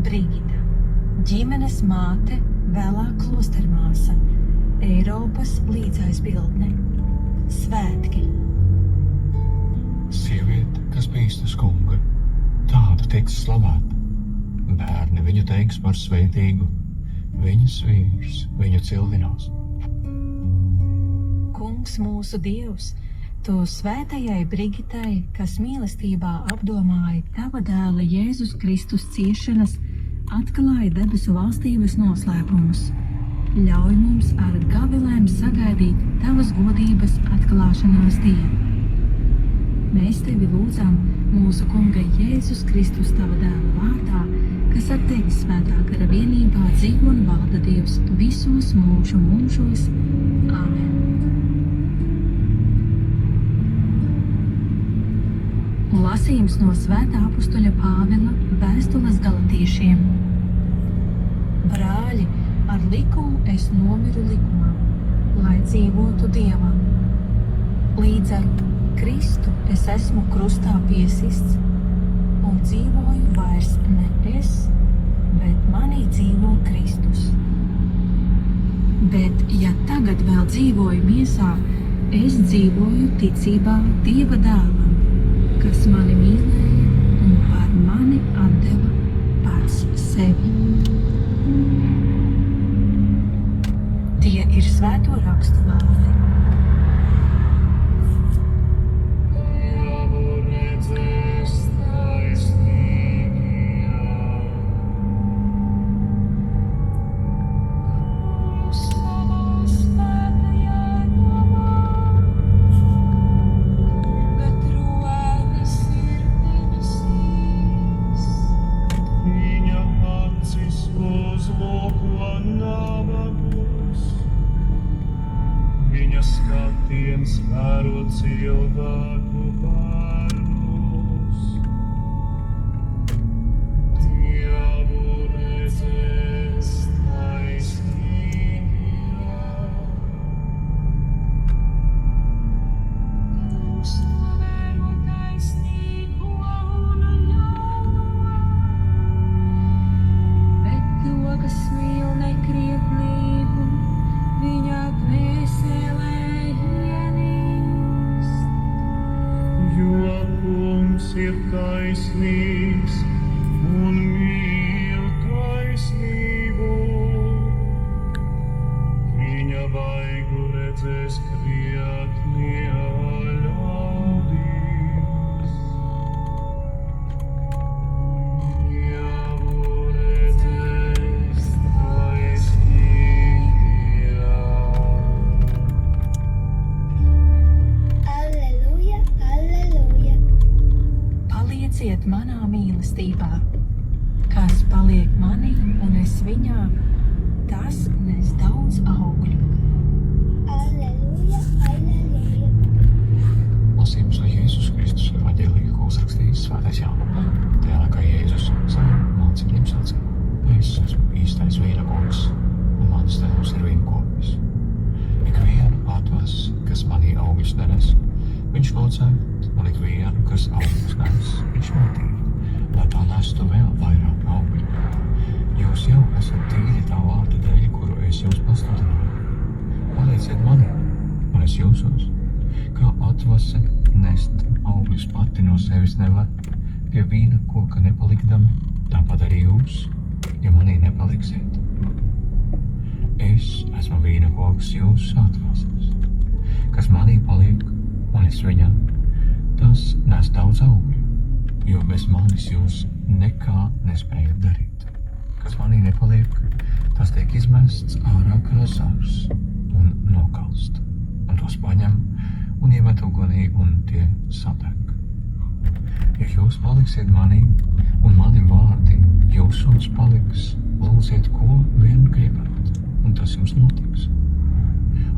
Brigita, ģimenes māte, vēlāk klostermāsa, Eiropas līdzaizbildne. Svētki. Sieviete, kas bīstas kunga, tāda tiks slavēta. Bērni viņu teiks par svētīgu, viņas vīrs viņu cildinās. Kungs mūsu Dievs, Tu svētajai Brigitai, kas mīlestībā apdomāja Tava dēla Jēzus Kristus ciešanas, atklāja debesu valstības noslēpumus. Ļauj mums ar gavilēm sagaidīt Tavas godības atklāšanās dienu. Mēs Tevi lūdzam mūsu Kunga Jēzus Kristus Tava dēla vārdā, kas ar Tevi svētā gara vienībā dzīvo un valda Dievs visos mūžu mūžos. Āmen. Lasījums no svētā apustuļa Pāvila vēstules Galatiešiem. Brāļi, ar likumu es nomiru likumam, lai dzīvotu Dievam. Līdz ar Kristu es esmu krustā piesists un dzīvoju vairs ne es, bet manī dzīvo Kristus. Bet, ja tagad vēl dzīvoju miesā, es dzīvoju ticībā Dieva dēlam, kas mani mīlēja un par mani atdeva pats sevi. Tie ir svēto rakstu vārdi. Viņa skatiens vēro cilvēku bērnus. Dievu redzēs taisnīgajā. Slavēju taisnīgo un ļauno, bet to, kas mīl nekrietnību, viņa dvēselē ienīst. Jo Kungs ir taisnīgs un mīl taisnību. Viņa vaigu redzēs krietnie ļaudis. Dievu redzēs taisnīgajā. Alleluja, alleluja. Palieciet manā mīlestībā. Kas paliek manī un es viņā, tas nes daudz augļu. Alleluja, alleluja. Lasījums no Jēzus Kristus evaņģēlija, ko uzrakstījis svētais Jānis. Tajā laikā Jēzus saviem mācekļiem sacīja: Es esmu īstais vīnokoks, un mans tēvs ir vīnkopis. Ikvienu atvas, kas manī augļus nenes, viņš nocērt, un ikvienu, kas augļus nes, viņš notīra, lai tā nestu vēl vairāk augļu. Jūs jau esat tīri tā vārda dēļ, kuru es jums pasludināju. Palieciet manī, un es jūsos. Kā atvase nest augļus pati no sevis nevar, pie vīna koka nepalikdama, tāpat arī jūs, ja manī nepaliksiet. Es esmu vīna koks jūsu atvases. Kas manī paliek, un es viņā, tas nes daudz augļu, jo bez manis jūs nekā nespējat darīt. Kas manī nepaliek, tas tiek izmests ārā kā zars un nokalst, un tos paņem un iemet ugunī, un tie sadeg. Ja jūs paliksiet manī, un mani vārdi jūsos paliks, lūdziet, ko vien gribat, un tas jums notiks.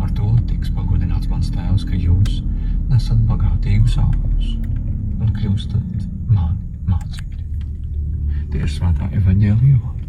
Ar to tiks pagodināts mans tēvs, ka jūs nesat bagātīgus augļus un kļūstat mani mācekļi. Tie ir svētā evaņģēlija vārdi.